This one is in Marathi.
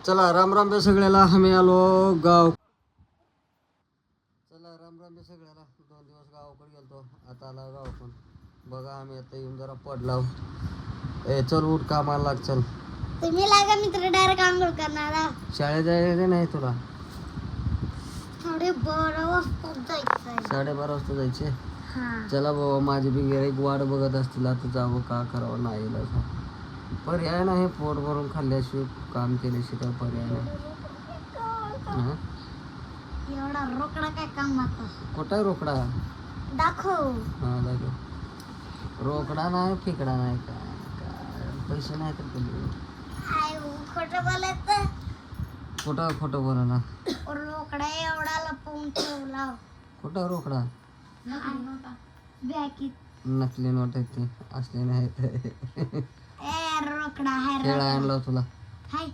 चला राम राम बे सगळ्याला. आम्ही आलो गाव. चला राम राम बे सगळ्याला. 2 दिवस गावाकडे गेलतो, आता आला गावाकडून. बघा आम्ही आता येऊन जरा पडलाव. ए चल उठ कामाला लाग. चल तुम्ही लागा, मी तर डायरेक्ट आंघोळ करणार. शाळेत जायचं नाही तुला? 12:30 वाजता जायचंय. 12:30 वाजता जायचे. हा चला बाबा, माझी बी गिऱ्हाईक वाट बघत असतील. आता जावं का करावं, नाही इलाज. पर्याय नाही, पोट भरून खाल्ल्याशिवाय काम केल्याशिवाय काय पर्याय नाही. हं? एवढा रोकडा काय काम आता? कुठं आहे रोकडा? दाखव. हा दाखव. रोकडा नाही, फिकडा नाही, काय काय पैसे नाही तर कधी. काय खोटं बोलायचं? कुठं खोटं बोला ना. रोकडा एवढा लपवून ठेवला. कुठं रोकडा? बॅकीत नकली नोट आहेत ते, असले नाहीत. रोकडा खेळ हाय आणला तुला. हाय